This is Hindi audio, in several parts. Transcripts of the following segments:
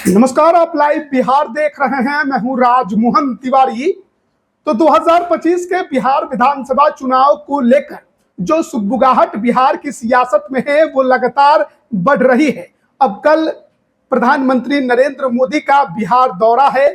नमस्कार, आप लाइव बिहार देख रहे हैं। मैं हूं राजमोहन तिवारी। तो 2025 के बिहार विधानसभा चुनाव को लेकर जो सुगबुगाहट बिहार की सियासत में है वो लगातार बढ़ रही है। अब कल प्रधानमंत्री नरेंद्र मोदी का बिहार दौरा है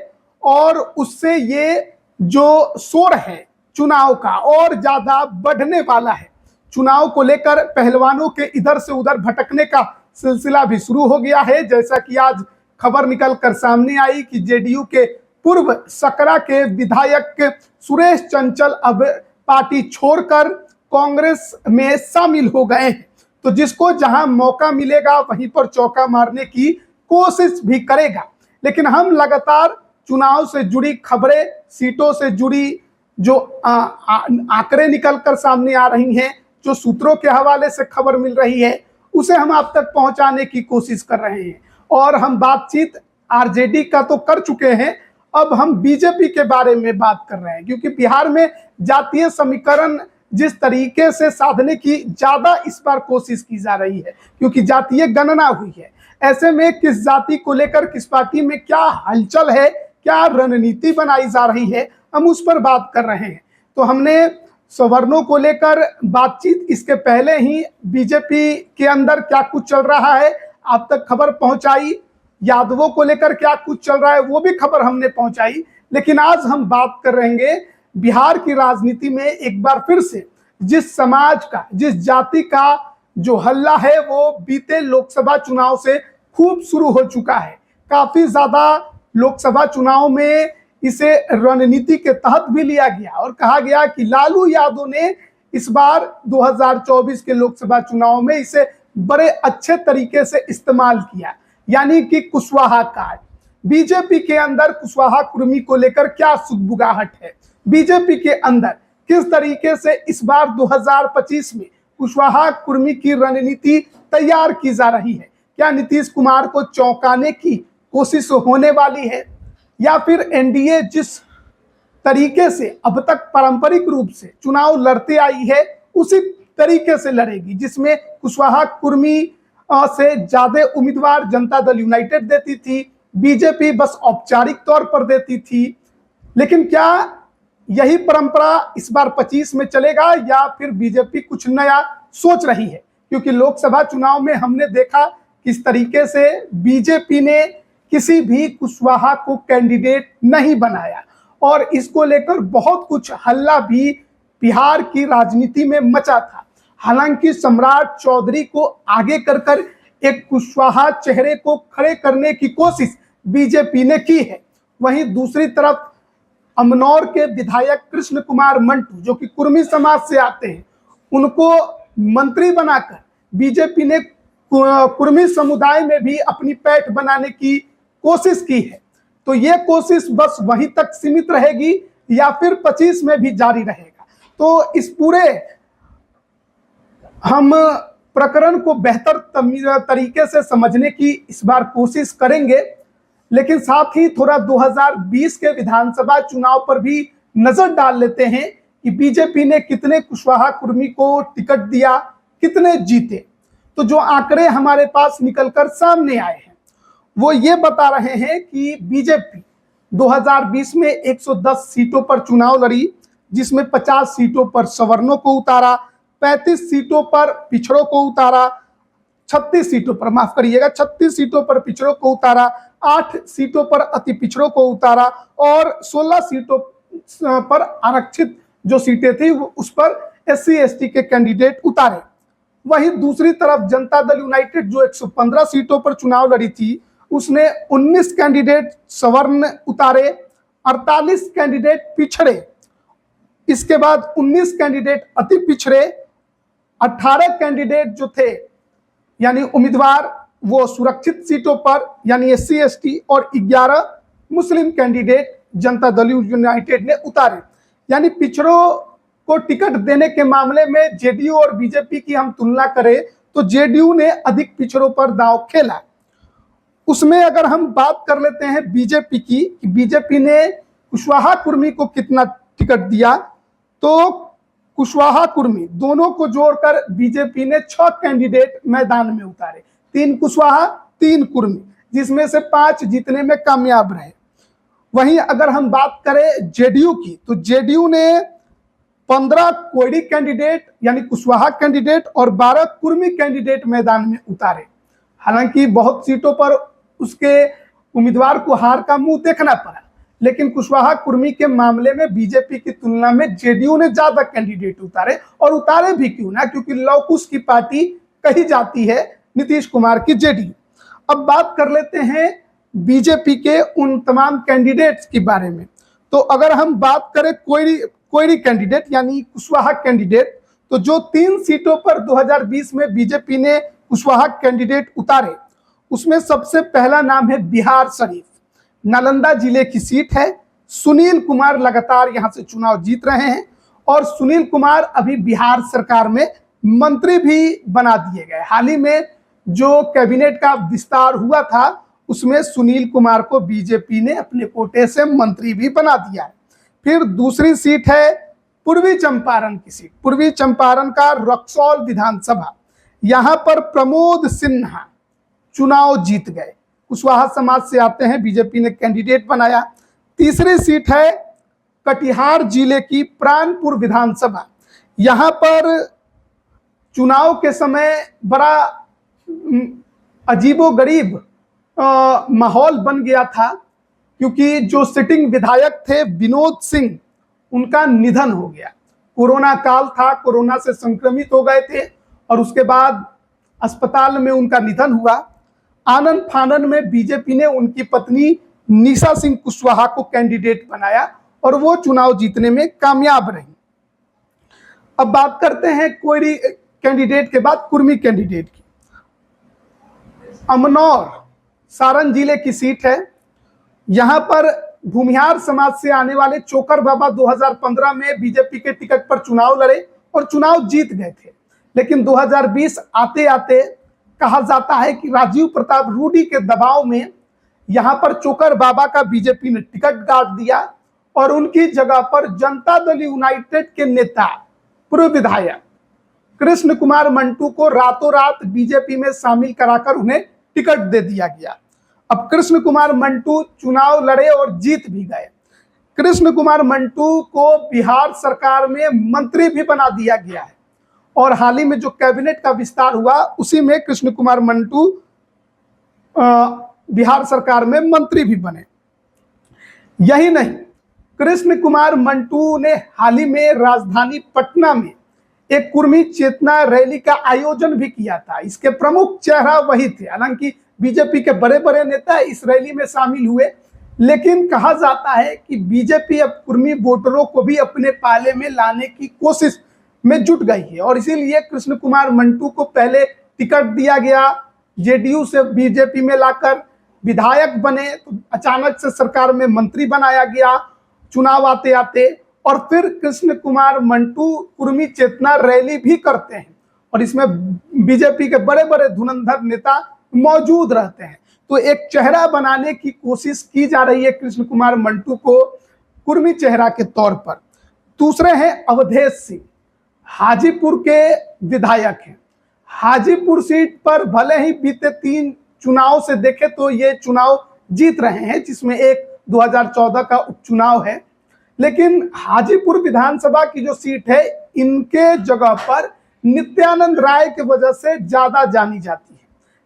और उससे ये जो शोर है चुनाव का और ज्यादा बढ़ने वाला है। चुनाव को लेकर पहलवानों के इधर से उधर भटकने का सिलसिला भी शुरू हो गया है। जैसा कि आज खबर निकल कर सामने आई कि जेडीयू के पूर्व सकरा के विधायक सुरेश चंचल अब पार्टी छोड़कर कांग्रेस में शामिल हो गए हैं। तो जिसको जहां मौका मिलेगा वहीं पर चौका मारने की कोशिश भी करेगा। लेकिन हम लगातार चुनाव से जुड़ी खबरें, सीटों से जुड़ी जो आंकड़े निकल कर सामने आ रही हैं, जो सूत्रों के हवाले से खबर मिल रही है, उसे हम आप तक पहुंचाने की कोशिश कर रहे हैं। और हम बातचीत आरजेडी का तो कर चुके हैं, अब हम बीजेपी के बारे में बात कर रहे हैं, क्योंकि बिहार में जातीय समीकरण जिस तरीके से साधने की ज्यादा इस बार कोशिश की जा रही है, क्योंकि जातीय गणना हुई है। ऐसे में किस जाति को लेकर किस पार्टी में क्या हलचल है, क्या रणनीति बनाई जा रही है, हम उस पर बात कर रहे हैं। तो हमने सवर्णों को लेकर बातचीत इसके पहले ही बीजेपी के अंदर क्या कुछ चल रहा है आप तक खबर पहुंचाई, यादवों को लेकर क्या कुछ चल रहा है वो भी खबर हमने पहुंचाई। लेकिन आज हम बात कर रहेंगे बिहार की राजनीति में एक बार फिर से जिस समाज का, जिस जाति का जो हल्ला है वो बीते लोकसभा चुनाव से खूब शुरू हो चुका है। काफी ज्यादा लोकसभा चुनाव में इसे रणनीति के तहत भी लिया गया और कहा गया कि लालू यादव ने इस बार 2024 के लोकसभा चुनाव में इसे बड़े अच्छे तरीके से इस्तेमाल किया। यानी कि कुशवाहा कार्ड। बीजेपी के अंदर कुशवाहा कुर्मी को लेकर क्या सुगबुगाहट है, बीजेपी के अंदर किस तरीके से इस बार 2025 में कुशवाहा कुर्मी की रणनीति तैयार की जा रही है। क्या नीतीश कुमार को चौंकाने की कोशिश होने वाली है, या फिर एनडीए जिस तरीके से अब तक पारंपरिक रूप से चुनाव लड़ते आई है उसी तरीके से लड़ेगी, जिसमें कुशवाहा कुर्मी से ज्यादा उम्मीदवार जनता दल यूनाइटेड देती थी, बीजेपी बस औपचारिक तौर पर देती थी। लेकिन क्या यही परंपरा इस बार 25 में चलेगा या फिर बीजेपी कुछ नया सोच रही है? क्योंकि लोकसभा चुनाव में हमने देखा किस तरीके से बीजेपी ने किसी भी कुशवाहा को कैंडिडेट नहीं बनाया और इसको लेकर बहुत कुछ हल्ला भी बिहार की राजनीति में मचा था। हालांकि सम्राट चौधरी को आगे कर एक कुशवाहा चेहरे को खड़े करने की कोशिश बीजेपी ने की है। वहीं दूसरी तरफ अमनौर के विधायक कृष्ण कुमार मंटू, जो कि कुर्मी समाज से आते हैं, उनको मंत्री बनाकर बीजेपी ने कुर्मी समुदाय में भी अपनी पैठ बनाने की कोशिश की है। तो ये कोशिश बस वहीं तक सीमित रहेगी या फिर 25 में भी जारी रहेगा? तो इस पूरे हम प्रकरण को बेहतर तरीके से समझने की इस बार कोशिश करेंगे। लेकिन साथ ही थोड़ा 2020 के विधानसभा चुनाव पर भी नजर डाल लेते हैं कि बीजेपी ने कितने कुशवाहा कुर्मी को टिकट दिया, कितने जीते। तो जो आंकड़े हमारे पास निकलकर सामने आए हैं वो ये बता रहे हैं कि बीजेपी 2020 में 110 सीटों पर चुनाव लड़ी, जिसमें 50 सीटों पर सवर्णों को उतारा, 35 सीटों पर पिछड़ों को उतारा, 36 सीटों पर, माफ करिएगा, 36 सीटों पर पिछड़ों को उतारा, 8 सीटों पर अति पिछड़ों को उतारा और 16 सीटों पर आरक्षित जो सीटें थी उस पर SC ST के कैंडिडेट उतारे। वहीं दूसरी तरफ जनता दल यूनाइटेड जो 115 सीटों पर चुनाव लड़ी थी उसने 19 कैंडिडेट सवर्ण उतारे, 48 कैंडिडेट पिछड़े, इसके बाद 19 कैंडिडेट अति पिछड़े, 18 कैंडिडेट जो थे यानी उम्मीदवार वो सुरक्षित सीटों पर यानी SC ST और 11 मुस्लिम कैंडिडेट जनता दल यूनाइटेड ने उतारे। यानी पिछड़ों को टिकट देने के मामले में जेडीयू और बीजेपी की हम तुलना करें तो जेडीयू ने अधिक पिछड़ों पर दांव खेला। उसमें अगर हम बात कर लेते हैं बीजेपी की, बीजेपी ने कुशवाहा कुर्मी को कितना टिकट दिया, तो कुशवाहा कुर्मी दोनों को जोड़कर बीजेपी ने 6 कैंडिडेट मैदान में उतारे, 3 कुशवाहा 3 कुर्मी। जिसमें से 5 जीतने में कामयाब रहे। वहीं अगर हम बात करें जेडीयू की, तो जेडीयू ने 15 कोयरी कैंडिडेट यानी कुशवाहा कैंडिडेट और 12 कुर्मी कैंडिडेट मैदान में उतारे। हालांकि बहुत सीटों पर उसके उम्मीदवार को हार का मुंह देखना पड़ा, लेकिन कुशवाहा कुर्मी के मामले में बीजेपी की तुलना में जेडीयू ने ज्यादा कैंडिडेट उतारे, और उतारे भी क्यों ना, क्योंकि लौकुश की पार्टी कही जाती है नीतीश कुमार की जेडीयू। अब बात कर लेते हैं बीजेपी के उन तमाम कैंडिडेट्स के बारे में। तो अगर हम बात करें कोयरी कैंडिडेट यानी कुशवाहा कैंडिडेट, तो जो 3 सीटों पर 2020 में बीजेपी ने कुशवाहा कैंडिडेट उतारे, उसमें सबसे पहला नाम है बिहार शरीफ। नालंदा जिले की सीट है। सुनील कुमार लगातार यहां से चुनाव जीत रहे हैं, और सुनील कुमार अभी बिहार सरकार में मंत्री भी बना दिए गए। हाल ही में जो कैबिनेट का विस्तार हुआ था, उसमें सुनील कुमार को बीजेपी ने अपने कोटे से मंत्री भी बना दिया है। फिर दूसरी सीट है पूर्वी चंपारण की सीट, पूर्वी चंपारण का रक्सौल विधानसभा। यहां पर प्रमोद सिन्हा चुनाव जीत गए, कुशवाहा समाज से आते हैं, बीजेपी ने कैंडिडेट बनाया। तीसरी सीट है कटिहार जिले की प्राणपुर विधानसभा। यहां पर चुनाव के समय बड़ा अजीबोगरीब माहौल बन गया था, क्योंकि जो सिटिंग विधायक थे विनोद सिंह, उनका निधन हो गया। कोरोना काल था, कोरोना से संक्रमित हो गए थे, और उसके बाद अस्पताल में उनका निधन हुआ। आनंद फानन में बीजेपी ने उनकी पत्नी निशा सिंह कुशवाहा को कैंडिडेट बनाया, और वो चुनाव जीतने में कामयाब रही। अब बात करते हैं कोयरी कैंडिडेट के बाद कुर्मी कैंडिडेट की। अमनौर सारण जिले की सीट है। यहां पर भूमिहार समाज से आने वाले चोकर बाबा 2015 में बीजेपी के टिकट पर चुनाव लड़े और चुनाव जीत गए थे, लेकिन 2020 आते आते कहा जाता है कि राजीव प्रताप रूडी के दबाव में यहां पर चोकर बाबा का बीजेपी ने टिकट काट दिया, और उनकी जगह पर जनता दल यूनाइटेड के नेता पूर्व विधायक कृष्ण कुमार मंटू को रातों रात बीजेपी में शामिल कराकर उन्हें टिकट दे दिया गया। अब कृष्ण कुमार मंटू चुनाव लड़े और जीत भी गए। कृष्ण कुमार मंटू को बिहार सरकार में मंत्री भी बना दिया गया है, और हाल ही में जो कैबिनेट का विस्तार हुआ, उसी में कृष्ण कुमार मंटू बिहार सरकार में मंत्री भी बने। यही नहीं, कृष्ण कुमार मंटू ने हाल ही में राजधानी पटना में एक कुर्मी चेतना रैली का आयोजन भी किया था। इसके प्रमुख चेहरा वही थे। हालांकि बीजेपी के बड़े बड़े नेता इस रैली में शामिल हुए, लेकिन कहा जाता है कि बीजेपी अब कुर्मी वोटरों को भी अपने पाले में लाने की कोशिश में जुट गई है, और इसीलिए कृष्ण कुमार मंटू को पहले टिकट दिया गया, जेडीयू से बीजेपी में लाकर विधायक बने, तो अचानक से सरकार में मंत्री बनाया गया चुनाव आते आते, और फिर कृष्ण कुमार मंटू कुर्मी चेतना रैली भी करते हैं, और इसमें बीजेपी के बड़े बड़े धुरंधर नेता मौजूद रहते हैं। तो एक चेहरा बनाने की कोशिश की जा रही है कृष्ण कुमार मंटू को कुर्मी चेहरा के तौर पर। दूसरे हैं अवधेश सिंह, हाजीपुर के विधायक हैं। हाजीपुर सीट पर भले ही बीते 3 चुनाव से देखे तो ये चुनाव जीत रहे हैं, जिसमें एक 2014 का उपचुनाव है, लेकिन हाजीपुर विधानसभा की जो सीट है, इनके जगह पर नित्यानंद राय की वजह से ज्यादा जानी जाती है।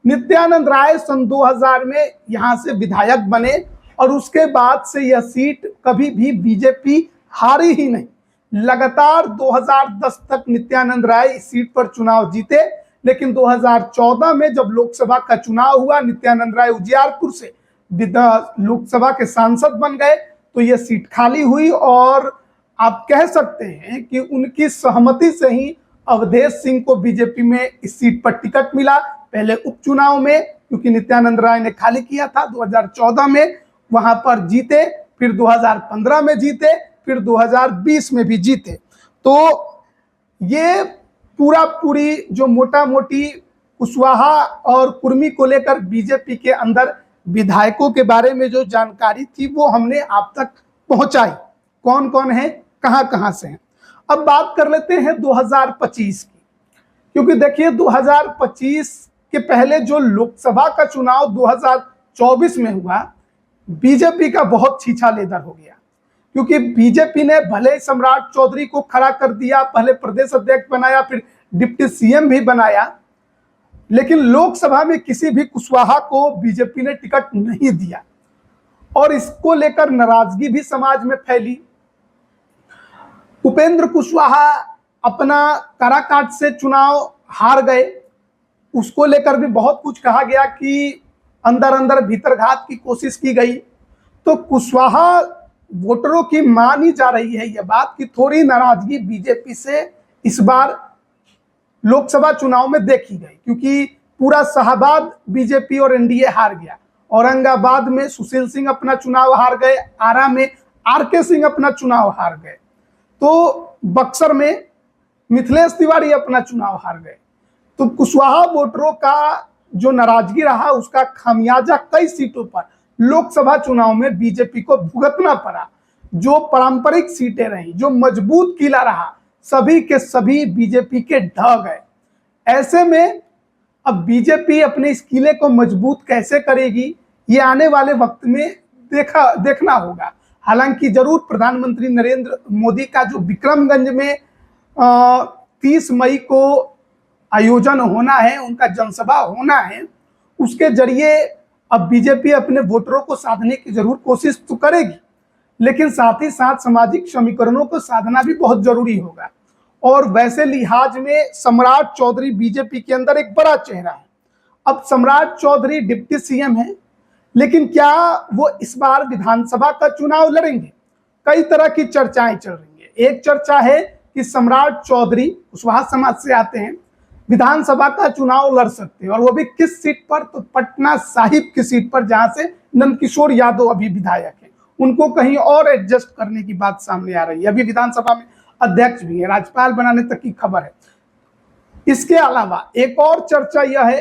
नित्यानंद राय सन 2000 में यहां से विधायक बने, और उसके बाद से यह सीट कभी भी बीजेपी हारी ही नहीं। लगातार 2010 तक नित्यानंद राय इस सीट पर चुनाव जीते, लेकिन 2014 में जब लोकसभा का चुनाव हुआ, नित्यानंद राय उजियारपुर से लोकसभा के सांसद बन गए, तो यह सीट खाली हुई, और आप कह सकते हैं कि उनकी सहमति से ही अवधेश सिंह को बीजेपी में इस सीट पर टिकट मिला। पहले उपचुनाव में, क्योंकि नित्यानंद राय ने खाली किया था 2014 में, वहां पर जीते, फिर 2015 में जीते, फिर 2020 में भी जीते। तो ये पूरी जो मोटा मोटी कुशवाहा और कुर्मी को लेकर बीजेपी के अंदर विधायकों के बारे में जो जानकारी थी, वो हमने आप तक पहुंचाई, कौन कौन है, कहां कहां से हैं। अब बात कर लेते हैं 2025 की, क्योंकि देखिए 2025 के पहले जो लोकसभा का चुनाव 2024 में हुआ, बीजेपी का बहुत छीछा लेदर हो गया। क्योंकि बीजेपी ने भले ही सम्राट चौधरी को खड़ा कर दिया, पहले प्रदेश अध्यक्ष बनाया, फिर डिप्टी सीएम भी बनाया, लेकिन लोकसभा में किसी भी कुशवाहा को बीजेपी ने टिकट नहीं दिया और इसको लेकर नाराजगी भी समाज में फैली। उपेंद्र कुशवाहा अपना काराकाट से चुनाव हार गए, उसको लेकर भी बहुत कुछ कहा गया कि अंदर अंदर भीतरघात की कोशिश की गई। तो कुशवाहा वोटरों की मानी जा रही है यह बात कि थोड़ी नाराजगी बीजेपी से इस बार लोकसभा चुनाव में देखी गई, क्योंकि पूरा शाहबाद बीजेपी और एनडीए हार गया। औरंगाबाद में सुशील सिंह अपना चुनाव हार गए, आरा में आरके सिंह अपना चुनाव हार गए, तो बक्सर में मिथिलेश तिवारी अपना चुनाव हार गए। तो कुशवाहा वोटरों का जो नाराजगी रहा उसका खामियाजा कई सीटों पर लोकसभा चुनाव में बीजेपी को भुगतना पड़ा। जो पारंपरिक सीटें रही, जो मजबूत किला रहा, सभी के सभी बीजेपी के ढह गए। ऐसे में अब बीजेपी अपने इस किले को मजबूत कैसे करेगी, ये आने वाले वक्त में देखना होगा। हालांकि जरूर प्रधानमंत्री नरेंद्र मोदी का जो विक्रमगंज में 30 मई को आयोजन होना है, उनका जनसभा होना है, उसके जरिए अब बीजेपी अपने वोटरों को साधने की जरूर कोशिश तो करेगी, लेकिन साथ ही साथ सामाजिक समीकरणों को साधना भी बहुत जरूरी होगा। और वैसे लिहाज में सम्राट चौधरी बीजेपी के अंदर एक बड़ा चेहरा है। अब सम्राट चौधरी डिप्टी सीएम है, लेकिन क्या वो इस बार विधानसभा का चुनाव लड़ेंगे? कई तरह की चर्चाएं चल रही है। एक चर्चा है कि सम्राट चौधरी कुशवाहा समाज से आते हैं, विधानसभा का चुनाव लड़ सकते हैं, और वो भी किस सीट पर? तो पटना साहिब की सीट पर, जहां से नंदकिशोर यादव अभी विधायक है। उनको कहीं और एडजस्ट करने की बात सामने आ रही है। अभी विधानसभा में अध्यक्ष भी है, राज्यपाल बनाने तक की खबर है। इसके अलावा एक और चर्चा यह है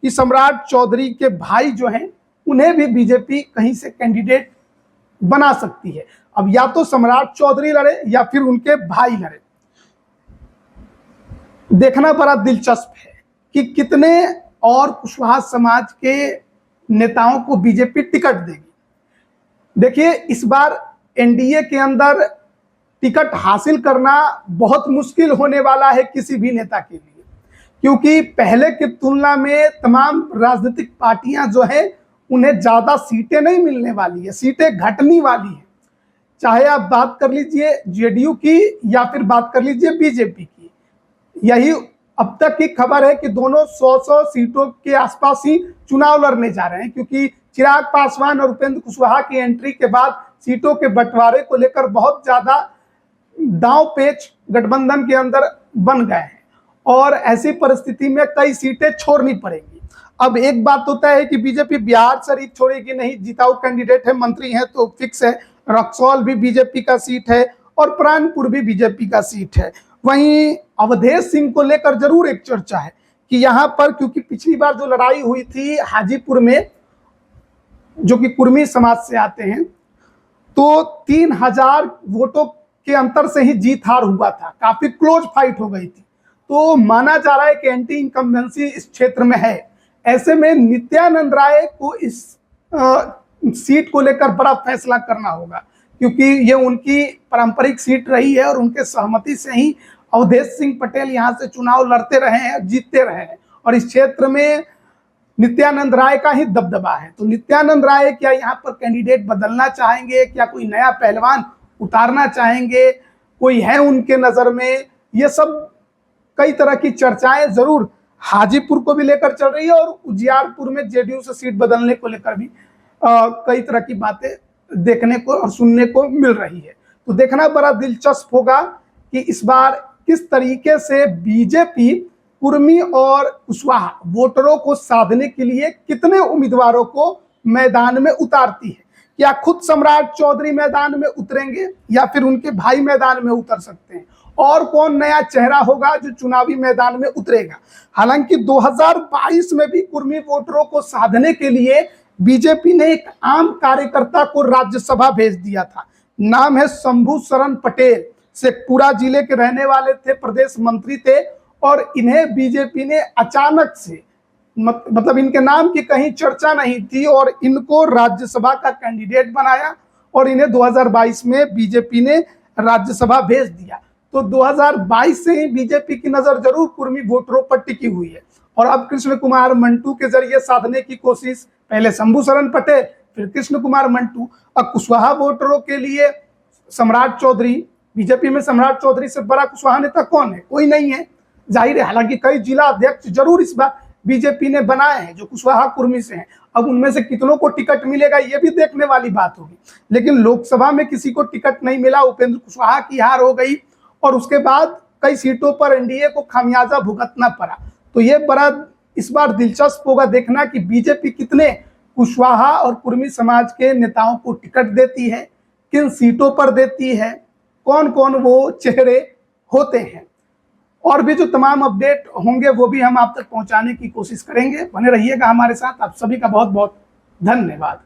कि सम्राट चौधरी के भाई जो हैं, उन्हें भी बीजेपी कहीं से कैंडिडेट बना सकती है। अब या तो सम्राट चौधरी लड़े या फिर उनके भाई लड़े। देखना बड़ा दिलचस्प है कि कितने और कुशवाहा समाज के नेताओं को बीजेपी टिकट देगी। देखिए, इस बार एनडीए के अंदर टिकट हासिल करना बहुत मुश्किल होने वाला है किसी भी नेता के लिए, क्योंकि पहले की तुलना में तमाम राजनीतिक पार्टियां जो है उन्हें ज्यादा सीटें नहीं मिलने वाली है, सीटें घटने वाली है। चाहे आप बात कर लीजिए जेडीयू की या फिर बात कर लीजिए बीजेपी की, यही अब तक की खबर है कि दोनों 100 सीटों के आसपास ही चुनाव लड़ने जा रहे हैं, क्योंकि चिराग पासवान और उपेंद्र कुशवाहा की एंट्री के बाद सीटों के बंटवारे को लेकर बहुत ज्यादा दांव पेच गठबंधन के अंदर बन गए हैं, और ऐसी परिस्थिति में कई सीटें छोड़नी पड़ेंगी। अब एक बात होता है कि बीजेपी बिहार शरीफ छोड़ेगी नहीं, जिताऊ कैंडिडेट है, मंत्री है तो फिक्स है। रक्सौल भी बीजेपी का सीट है और प्राणपुर भी बीजेपी का सीट है। वहीं अवधेश सिंह को लेकर जरूर एक चर्चा है कि यहाँ पर, क्योंकि पिछली बार जो लड़ाई हुई थी हाजीपुर में, जो कि कुर्मी समाज से आते हैं, तो 3000 वोटों के अंतर से ही जीत हार हुआ था, काफी क्लोज फाइट हो गई थी। तो माना जा रहा है कि एंटी इनकम्बेंसी इस क्षेत्र में है। ऐसे में नित्यानंद राय को इस सीट को लेकर बड़ा फैसला करना होगा, क्योंकि ये उनकी पारंपरिक सीट रही है और उनके सहमति से ही अवधेश सिंह पटेल यहाँ से चुनाव लड़ते रहे हैं, जीतते रहे हैं, और इस क्षेत्र में नित्यानंद राय का ही दबदबा है। तो नित्यानंद राय क्या यहाँ पर कैंडिडेट बदलना चाहेंगे? क्या कोई नया पहलवान उतारना चाहेंगे? कोई है उनके नजर में? ये सब कई तरह की चर्चाएं जरूर हाजीपुर को भी लेकर चल रही है, और उजियारपुर में जेडीयू से सीट बदलने को लेकर भी कई तरह की बातें देखने को और सुनने को मिल रही है। तो देखना बड़ा दिलचस्प होगा कि इस बार किस तरीके से बीजेपी कुर्मी और कुशवाहा वोटरों को साधने के लिए कितने उम्मीदवारों को मैदान में उतारती है। क्या खुद सम्राट चौधरी मैदान में उतरेंगे या फिर उनके भाई मैदान में उतर सकते हैं? और कौन नया चेहरा होगा जो चुनावी मैदान में उतरेगा? हालांकि 2022 में भी कुर्मी वोटरों को साधने के लिए बीजेपी ने एक आम कार्यकर्ता को राज्यसभा भेज दिया था। नाम है शंभू शरण पटेल, शेखपुरा जिले के रहने वाले थे, प्रदेश मंत्री थे, और इन्हें बीजेपी ने अचानक से मतलब इनके नाम की कहीं चर्चा नहीं थी और इनको राज्यसभा का कैंडिडेट बनाया और इन्हें 2022 में बीजेपी ने राज्यसभा भेज दिया। तो 2022 से ही बीजेपी की नजर जरूर कुर्मी वोटरों पर टिकी हुई है और अब कृष्ण कुमार मंटू के जरिए साधने की कोशिश, पहले शंभू शरण पटेल फिर कृष्ण कुमार मंटू। अब कुशवाहा वोटरों के लिए सम्राट चौधरी, बीजेपी में सम्राट चौधरी से बड़ा कुशवाहा नेता कौन है? कोई नहीं है, जाहिर है। हालांकि कई जिला अध्यक्ष जरूर इस बार बीजेपी ने बनाए हैं जो कुशवाहा कुर्मी से हैं। अब उनमें से कितनों को टिकट मिलेगा ये भी देखने वाली बात होगी। लेकिन लोकसभा में किसी को टिकट नहीं मिला, उपेंद्र कुशवाहा की हार हो गई और उसके बाद कई सीटों पर एनडीए को खामियाजा भुगतना पड़ा। तो ये बड़ा इस बार दिलचस्प होगा देखना कि बीजेपी कितने कुशवाहा और कुर्मी समाज के नेताओं को टिकट देती है, किन सीटों पर देती है, कौन कौन वो चेहरे होते हैं। और भी जो तमाम अपडेट होंगे वो भी हम आप तक पहुंचाने की कोशिश करेंगे। बने रहिएगा हमारे साथ। आप सभी का बहुत बहुत धन्यवाद।